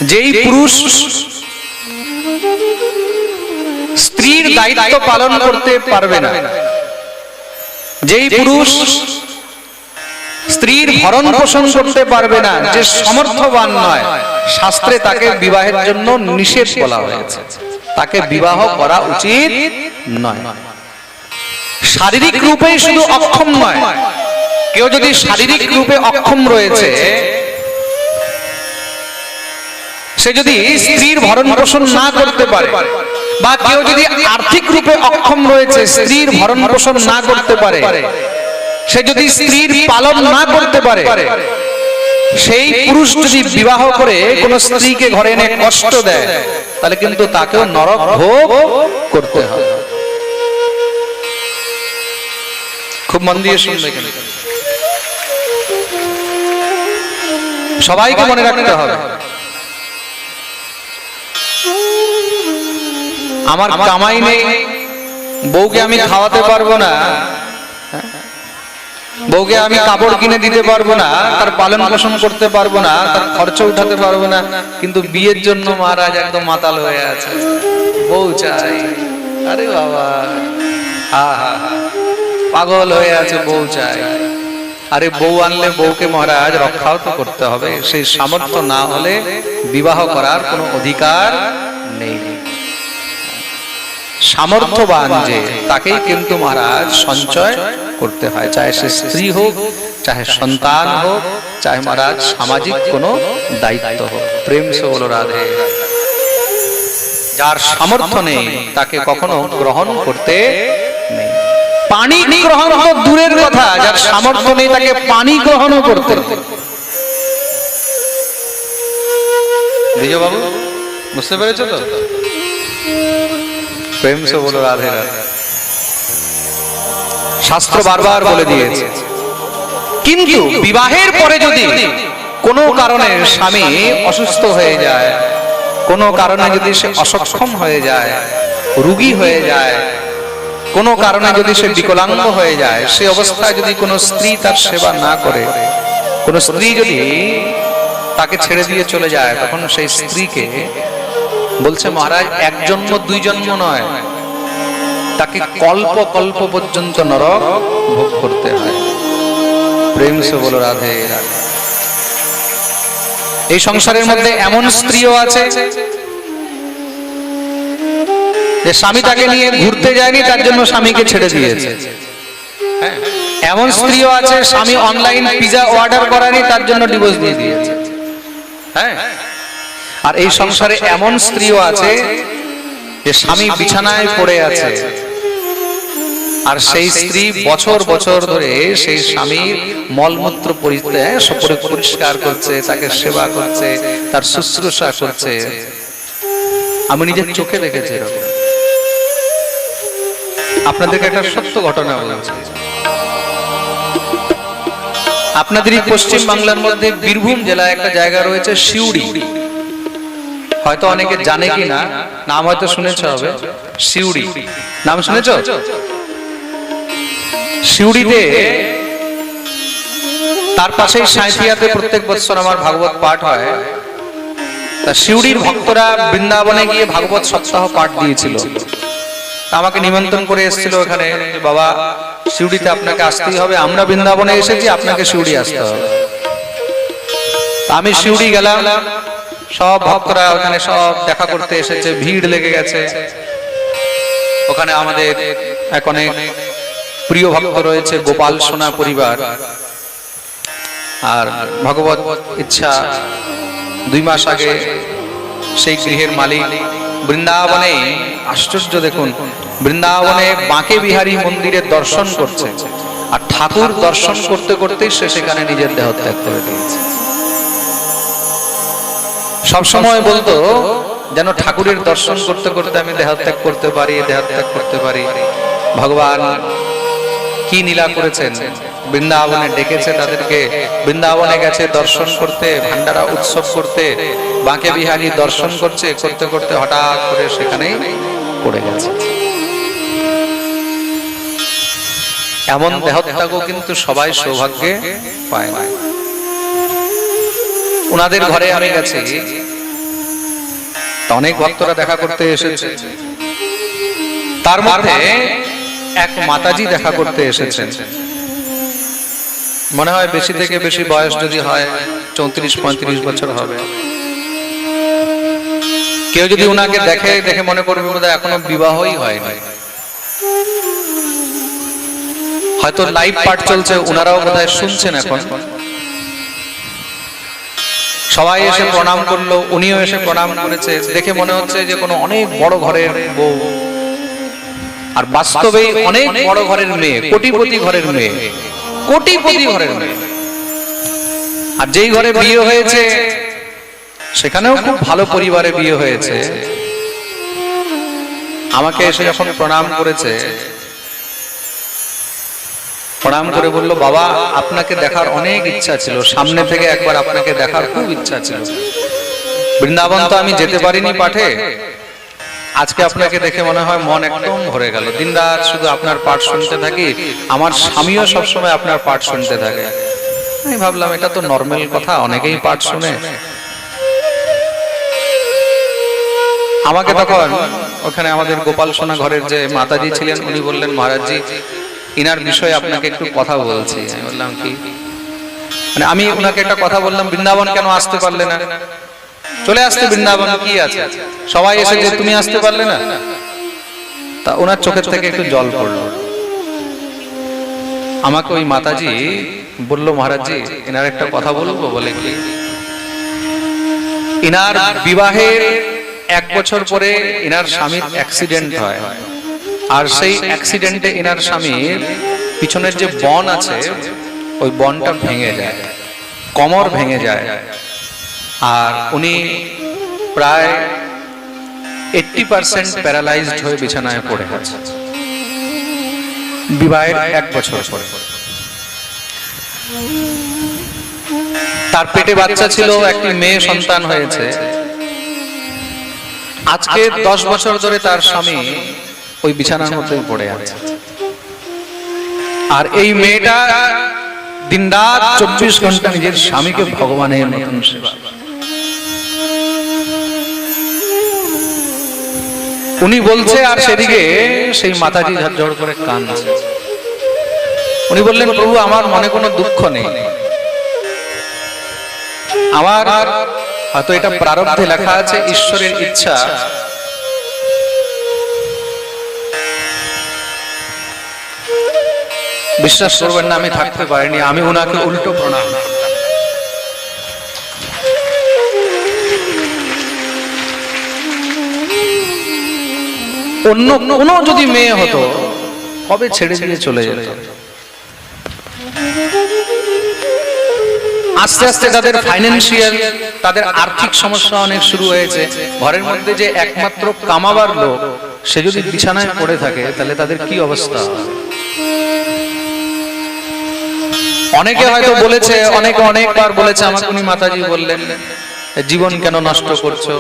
যেই পুরুষ স্ত্রীর দায়িত্ব পালন করতে পারবে না, যেই পুরুষ স্ত্রীর ভরণ পোষণ করতে পারবে না, যে সমর্থবান নয়, শাস্ত্রে তাকে বিবাহের জন্য নিষেধ বলা হয়েছে, তাকে বিবাহ করা উচিত নয়। শারীরিক রূপে শুধু অক্ষম নয়, কেউ যদি শারীরিক রূপে অক্ষম রয়েছে, সে যদি স্ত্রীর ভরণ পোষণ না করতে পারে, বা কেউ যদি আর্থিক রূপে অক্ষম রয়েছে, স্ত্রীর ভরণ পোষণ না করতে পারে, সে যদি স্ত্রীর পালন না করতে পারে, সেই পুরুষ যদি বিবাহ করে কোন স্ত্রীকে ঘরে এনে কষ্ট দেয়, তাহলে কিন্তু তাকেও নরক ভোগ করতে হবে। খুব মন দিয়ে শুনবে, সবাইকে মনে রাখতে হবে। আমার কামাই নেই, বউকে আমি খাওয়াতে পারবো না, বউকে আমি কাপড় কিনে দিতে পারবো না, তার পালন পোষণ করতে পারবো না, তার খরচ উঠাতে পারবো না, কিন্তু বিয়ের জন্য মহারাজ একদম মাতাল হয়ে আছে, বউ চাই। আরে বাবা, পাগল হয়ে আছে, বউ চাই। আরে বউ আনলে বউকে মহারাজ রক্ষাও তো করতে হবে, সেই সামর্থ্য না হলে বিবাহ করার কোনো অধিকার নেই। সামর্থ্যবান যে, তাকেই কিন্তু মহারাজ সঞ্চয় করতে হয়, চাহে সে স্ত্রী হোক, চাহে সন্তান হোক, চাহে মহারাজ সামাজিক কোনো দায়িত্ব হোক। প্রেম সে বলো রাধে। যার সামর্থ্য নেই তাকে কখনো গ্রহণ করতে নেই। পানি গ্রহণ তো দূরের কথা, যার সামর্থ্য নেই তাকে পানি গ্রহণও করতে। বিজয় বাবু বুঝতে পেরেছো তো? প্রেম সে বলো রাধে রাধে। শাস্ত্র বারবার বলে দিয়েছে। কিন্তু বিবাহের পরে যদি কোনো কারণে স্বামী অসুস্থ হয়ে যায়, কোনো কারণে যদি সে অসক্ষম হয়ে যায়, রোগী হয়ে যায়, কোনো কারণে যদি সে বিকলাঙ্গ হয়ে যায়, সে অবস্থায় যদি কোনো স্ত্রী তার সেবা না করে, কোনো স্ত্রী যদি তাকে ছেড়ে দিয়ে চলে যায়, তখন সেই স্ত্রীকে বলছে মহারাজ এক জন্ম দুই জন্ম নয়, তাকে কল্প কল্প পর্যন্ত নরক ভোগ করতে হয়। প্রেম সে বলো রাধে রাধে। এই সংসারের মধ্যে এমন স্ত্রীও আছে যে স্বামী তাকে নিয়ে ঘুরতে যায়নি, তার জন্য স্বামীকে ছেড়ে দিয়েছে। এমন স্ত্রীও আছে স্বামী অনলাইন পিজা অর্ডার করেনি, তার জন্য ডিভোর্স দিয়ে দিয়েছে। হ্যাঁ, আর এই সংসারে এমন স্ত্রীও আছে যে স্বামী বিছানায় পড়ে আছে, আর সেই স্ত্রী বছর বছর ধরে সেই স্বামীর মলমূত্র পরিষ্কার করছে, তাকে সেবা করছে, তার শুশ্রূষা করছে। আমি নিজের চোখে দেখেছি। আপনাদেরকে একটা সত্য ঘটনা বলছি। আপনাদের এই পশ্চিম বাংলার মধ্যে বীরভূম জেলায় একটা জায়গা রয়েছে সিউড়ি, হয়তো অনেকে জানে কি না, নাম হয়তো শুনেছ হবে। সিউড়ি নাম শুনেছ? সিউড়িতে তার পাশেই সাঁইথিয়াতে প্রত্যেক বছর আমার ভাগবত পাঠ হয়। তা সিউড়ির ভক্তরা বৃন্দাবনে গিয়ে ভাগবত সপ্তাহ পাঠ দিয়েছিল। আমাকে নিমন্ত্রণ করে এসেছিল এখানে, বাবা সিউড়িতে আপনাকে আসতেই হবে, আমরা বৃন্দাবনে এসেছি, আপনাকে সিউড়ি আসতে হবে। আমি সিউড়ি গেলাম, সব ভক্তরা ওখানে সব দেখা করতে এসেছে, ভিড় লেগে গেছে। ওখানে আমাদের এক অনেক প্রিয় ভক্ত রয়েছে, গোপাল সোনা পরিবার। আর ভগবত ইচ্ছা 2 মাস আগে সেই গৃহের মালিক বৃন্দাবনে, আশ্চর্য দেখুন, বৃন্দাবনে বাঁকে বিহারী মন্দিরের দর্শন করছে, আর ঠাকুর দর্শন করতে করতেই সে সেখানে নিজের দেহ ত্যাগ করে দিয়েছে। সবসময় বলতো যেন ঠাকুরের দর্শন করতে করতে আমি দেহত্যাগ করতে পারি, দেহত্যাগ করতে পারি। ভগবান কি লীলা করেছেন, বৃন্দাবনে ডেকেছে তাদেরকে, বৃন্দাবনে গেছে দর্শন করতে, ভান্ডারা উৎসব করতে, বাঁকে বিহারী দর্শন করছে, করতে করতে হঠাৎ করে সেখানেই পড়ে গেছে। এমন দেহত্যাগও কিন্তু সবাই সৌভাগ্যে পায় না। ওনাদের ঘরে আমি গেছি, অনেক ভক্তরা দেখা করতে এসেছে, তার মধ্যে এক মাতাজি দেখা করতে এসেছেন। মনে হয় বেশি থেকে বেশি বয়স যদি হয় 34-35 বছর হবে। কেউ যদি উনাকে দেখে মনে করবে বোধহয় এখনো বিবাহই হয়নি, হয়তো লাইভ পাঠ চলছে, উনারাও বোধহয় শুনছেন এখন। সবাই এসে প্রণাম করলো, উনিও এসে প্রণাম করেছে, দেখে মনে হচ্ছে যে কোনো অনেক বড় ঘরের বউ, আর বাস্তবেই অনেক বড় ঘরের মেয়ে, কোটিপতি ঘরের মেয়ে, কোটিপতি ঘরের মেয়ে। আর যেই ঘরে বিয়ে হয়েছে সেখানেও খুব ভালো পরিবারে বিয়ে হয়েছে। আমাকে এসে যখন প্রণাম করেছে, প্রণাম করে বলল, বাবা আপনাকে দেখার অনেক ইচ্ছা ছিল, সামনে থেকে একবার আপনাকে দেখার খুব ইচ্ছা ছিল। বৃন্দাবন তো আমি যেতে পারিনি পাঠে, আজকে আপনাকে দেখে মনে হয় মন একদম ভরে গেল। দিনরাত শুধু আপনার পাঠ শুনতে থাকি, আমার স্বামীও সবসময় আপনার পাঠ শুনতে থাকে। আমি ভাবলাম এটা তো নর্মাল কথা, অনেকেই পাঠ শুনে। আমাকে তখন ওখানে আমাদের গোপাল সোনা ঘরের যে মাতাজি ছিলেন, উনি বললেন, মহারাজজি ইনার বিষয়ে আপনাকে একটু কথা বলছি। আমি বললাম কি? মানে আমি উনাকে একটা কথা বললাম, বৃন্দাবন কেন আসতে পারলে না? চলে আসতে বৃন্দাবন, কি আছে? সবাই এসে যে তুমি আসতে পারলে না? তা ওনার চোখের থেকে একটু জল পড়লো। আমাকে ওই মাতাজি বলল, মহারাজজি এনার একটা কথা বলবো। বলে কি? ইনার বিবাহের 1 বছর পরে ইনার স্বামীর অ্যাক্সিডেন্ট হয়, আর সেই অ্যাক্সিডেন্টে ইনার স্বামীর পিছনের যে বন আছে ওই বনটা ভেঙে যায়, কোমর ভেঙে যায়, আর উনি প্রায় 80% প্যারালাইজড হয়ে বিছানায় পড়ে আছে বিবাহের 1 বছর পরে। তার পেটে বাচ্চা ছিল, একটি মেয়ে সন্তান হয়েছে। আজকে 10 বছর ধরে তার স্বামী ওই বিছানার মধ্যেই পড়ে আছে, আর এই মেয়েটা দিনরাত 24 ঘন্টা নিজের স্বামীকে ভগবানের মতন সেবা। উনি বলছে, আর সেদিকে সেই মাতাজি ঝরঝর করে কাঁদছে। উনি বললেন, প্রভু আমার মনে কোনো দুঃখ নেই, আমার হয়তো এটা প্রারব্ধে লেখা আছে, ঈশ্বরের ইচ্ছা। বিশ্বাস করবেন না, আমি থাকতে পারিনি, আমি উনাকে উল্টো প্রণাম। অন্য কোনো যদি মেয়ে হতো কবে ছেড়ে দিয়ে চলে যেত। আস্তে আস্তে তাদের ফাইন্যান্সিয়াল, তাদের আর্থিক সমস্যা অনেক শুরু হয়েছে। ঘরের মধ্যে যে একমাত্র কামাবার লোক, সে যদি বিছানায় পড়ে থাকে তাহলে তাদের কি অবস্থা? অনেকে হয়তো বলেছে, অনেকে অনেকবার বলেছে, আমাকে উনি মাতাজি বললেন, জীবন কেন নষ্ট করছো?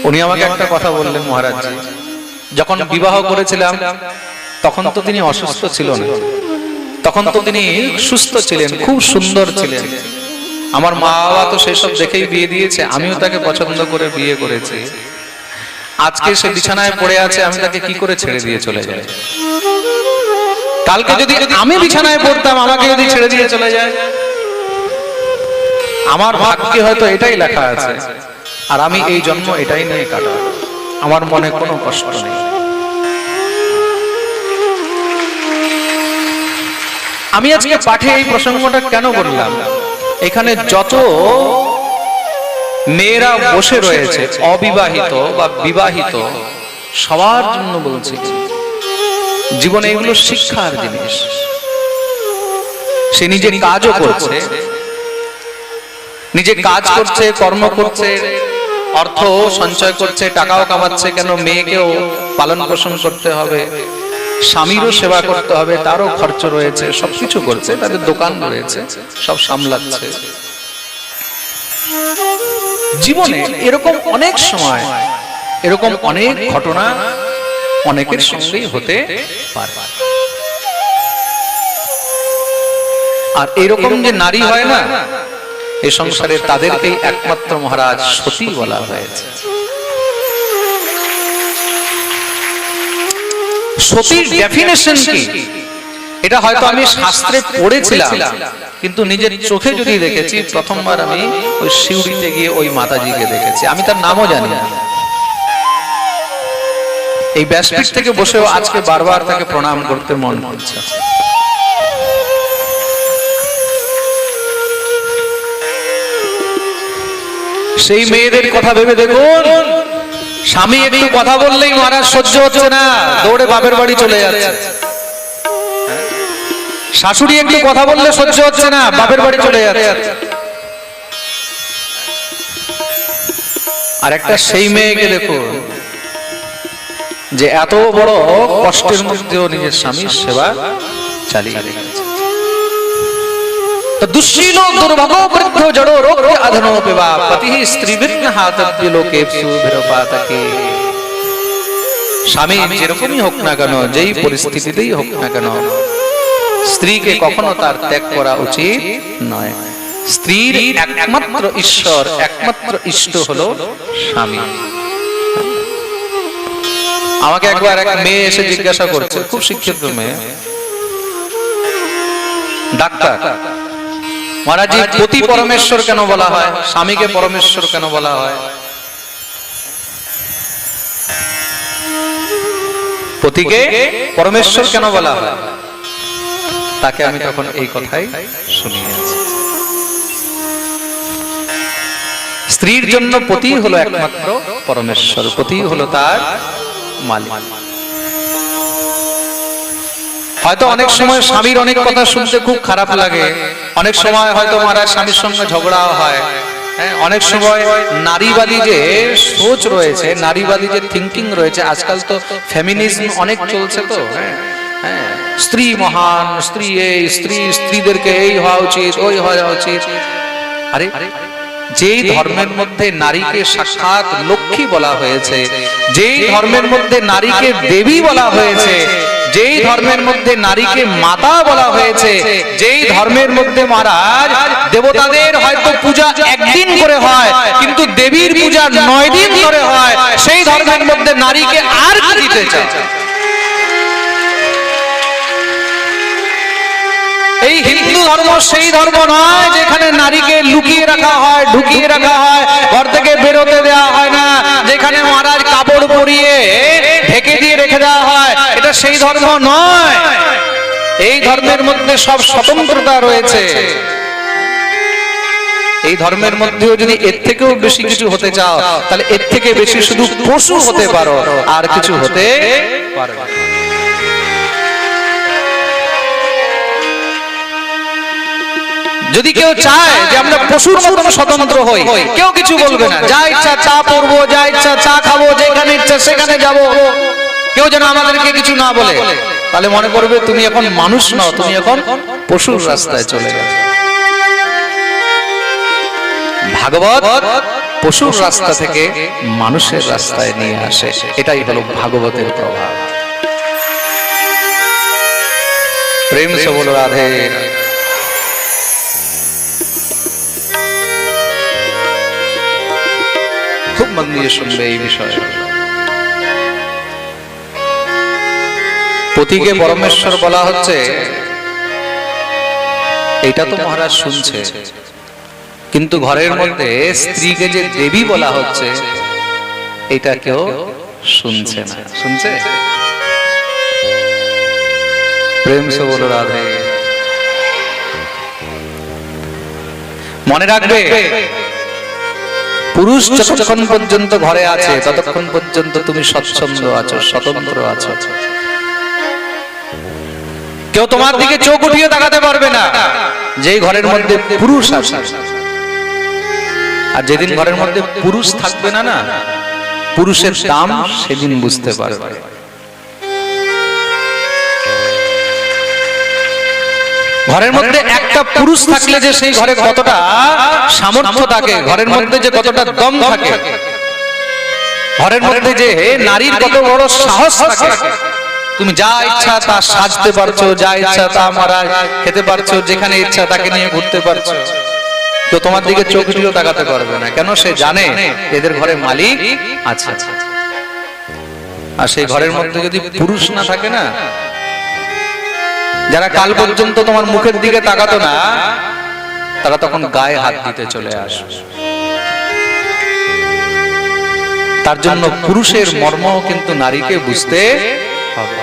উনি আমাকে একটা কথা বললেন, মহারাজজি যখন বিবাহ করেছিলাম তখন তো তিনি অসুস্থ ছিলেন, তখন তো তিনি সুস্থ ছিলেন, খুব সুন্দর ছিলেন। আমার মা বাবা তো সেসব দেখেই বিয়ে দিয়েছে, আমিও তাকে পছন্দ করে বিয়ে করেছি। আজকে সে বিছানায় পড়ে আছে, আমি তাকে কি করে ছেড়ে দিয়ে চলে যাই? কালকে যদি আমি বিছানায় পড়তাম, আমাকে যদি ছেড়ে দিয়ে চলে যায়, আমার ভাগ্যে হয়তো এটাই লেখা আছে, আর আমি এই জন্ম এটাই নিয়ে কাটাবো, আমার মনে কোনো কষ্ট নেই। আমি আজকে পাঠে এই প্রসঙ্গটা কেন বললাম? এখানে যত মেয়েরা বসে রয়েছে, অবিবাহিত বা বিবাহিত, সবার জন্য বলছি, জীবনে এগুলো শিক্ষার জিনিস। সে নিজে কাজও করছে, নিজে কাজ করছে, কর্ম করছে, অর্থ সঞ্চয় করছে, টাকাও কামাচ্ছে, কেন মেয়েকেও পালন পোষণ করতে হবে, স্বামীরও সেবা করতে হবে, তারও খরচ রয়েছে, সবকিছু করছে, তাদের দোকান রয়েছে, সব সামলাচ্ছে। জীবনে এরকম অনেক সময়, এরকম অনেক ঘটনা অনেকের সঙ্গেই হতে পারে। আর এরকম যে নারী হয় না, এই সংসারে তাদেরকেই একমাত্র মহারাজ সতী বলা হয়েছে। সতীর ডেফিনেশন কি এটা হয়তো আমি শাস্ত্রে পড়েছিলাম, কিন্তু নিজের চোখে যদি দেখেছি, প্রথমবার আমি ওই শিউরিতে গিয়ে ওই মাতাজিকে দেখেছি। আমি তার নামও জানি না। এই ব্যাসপীঠ থেকে বসেও আজকে বারবার তাকে প্রণাম করতে মন করছে। সেই মেয়েদের কথা ভেবে দেখুন, স্বামী একটু কথা বললেই মহারাজ সহ্য হচ্ছে না, দৌড়ে বাপের বাড়ি চলে যাচ্ছে। শাশুড়ি একটু কথা বললে সহ্য হচ্ছে না, বাপের বাড়ি চলে যাচ্ছে। আর একটা সেই মেয়েকে দেখুন যে এত বড় কষ্টের মধ্যেও নিজের স্বামীর সেবা চালিয়ে রেখেছে। দুঃশীল দুর্ভাগ্য বৃদ্ধ জড়ো রোগ আধনো পিবা পতি স্ত্রী বিঘ্ন হাতব্য লোকে সুভিরপাতকে। স্বামী যেরকমই হোক না কেন, যেই পরিস্থিতিতেই হোক না কেন, স্ত্রীকে কখনো তার ত্যাগ করা উচিত নয়। স্ত্রীর একমাত্র ঈশ্বর, একমাত্র ইষ্ট হলো স্বামী। আমাকে একবার এক মেয়ে এসে জিজ্ঞাসা করছে, খুব শিক্ষিত মেয়ে, ডাক্তার মহারাজ পতি পরমেশ্বর কেন বলা হয়, স্বামীকে পরমেশ্বর কেন বলা হয়? পতিকে পরমেশ্বর কেন বলা হয়? তাকে আমি তখন এই কথাই শুনিয়েছি। স্ত্রীর জন্য পতি হলো একমাত্র পরমেশ্বর, পতি হলো তার মালিক। হয়তো অনেক সময় স্বামীর অনেক কথা শুনতে খুব খারাপ লাগে, অনেক সময় হয়তো মহারাজ স্বামীর সঙ্গে ঝগড়াও হয়, অনেক সময় নারীবাদী যে সোচ রয়েছে, নারীবাদী যে থিঙ্কিং রয়েছে, আজকাল তো ফেমিনিজম অনেক চলছে, তো স্ত্রী মহান, স্ত্রী এই, স্ত্রীদেরকে এই হওয়া উচিত, ওই হওয়া উচিত। আরে যেই ধর্মের মধ্যে নারীকে সাক্ষাৎ লক্ষ্মী বলা হয়েছে, যেই ধর্মের মধ্যে নারীকে দেবী বলা হয়েছে, যেই ধর্মের মধ্যে নারীকে মাতা বলা হয়েছে, যেই ধর্মের মধ্যে মহারাজ দেবতাদের হয়তো পূজা একদিন করে হয়, কিন্তু দেবীর পূজা 9 দিন ধরে হয়, সেই ধর্মের মধ্যে নারীকে আর কি দিতে চায়? এই হিন্দু ধর্ম সেই ধর্ম নয় যেখানে নারীকে লুকিয়ে রাখা হয়, ঢুকিয়ে রাখা হয়, ঘর থেকে বেরোতে দেওয়া হয় না, যেখানে মহারাজ কাপড় পরিয়ে ঢেকে দিয়ে রেখে দেওয়া হয়। এটা সেই ধর্ম নয়। এই ধর্মের মধ্যে সব স্বতন্ত্রতা রয়েছে। এই ধর্মের মধ্যেও যদি এর থেকেও বেশি কিছু হতে চাও, তাহলে এর থেকে বেশি শুধু পশু হতে পারো, আর কিছু হতে পারো। যদি কেউ চায় যে আমরা পশুর মতন স্বতন্ত্র হই, কেউ কিছু বলবে না, যা ইচ্ছা চা পড়বো, যা ইচ্ছা চা খাবো, যেখানে ইচ্ছা সেখানে যাব, কেউ যেন আমাদেরকে কিছু না বলে, তাহলে মনে করবে তুমি এখন মানুষ নও, তুমি এখন পশুর রাস্তায় চলে গেছো। ভাগবত পশুর রাস্তা থেকে মানুষের রাস্তায় নিয়ে আসে, এটাই হলো ভাগবতের প্রভাব। প্রেম সে বলো রাধে। খুব মন দিয়ে শুনবে এই বিষয়ে। পতিকে পরমেশ্বর বলা হচ্ছে, এটা তো মহারাজ শুনছে, কিন্তু ঘরের মধ্যে স্ত্রীকে যে দেবী বলা হচ্ছে, এটা কেউ শুনছে না। শুনছে? প্রেম সে বলো রাধে। মনে রাখবে, পুরুষ যতক্ষণ পর্যন্ত ঘরে আছে ততক্ষণ পর্যন্ত তুমি স্বচ্ছন্দ আছো, স্বতন্ত্র আছো। কেউ তোমার দিকে চোখ উঠিয়ে তাকাতে পারবে না যেই ঘরের মধ্যে পুরুষ আছে। আর যেদিন ঘরের মধ্যে পুরুষ থাকবে না, না পুরুষের দাম সেদিন বুঝতে পারবে। ঘরের মধ্যে একটা পুরুষ থাকলে যে সেই ঘরে কতটা সামর্থ্য থাকে, ঘরের মধ্যে যে কতটা দম থাকে, ঘরের মধ্যে যে নারীর কত বড় সাহস থাকে। তুমি যা ইচ্ছা তা সাজতে পারছো, যা ইচ্ছা তা মারা খেতে পারছো, যেখানে ইচ্ছা তাকে নিয়ে ঘুরতে পারছো। তো তোমার দিকে চোখ দিয়েও তাকাতে পারবে না। কেন? সে জানে এদের ঘরে মালিক আছে। আর সেই ঘরের মধ্যে যদি পুরুষ না থাকে না, যারা কাল পর্যন্ত তোমার মুখের দিকে তাকাতো না, তারা তখন গায়ে হাত দিতে চলে আসে। তার জন্য পুরুষের মর্ম কিন্তু নারীকে বুঝতে হবে।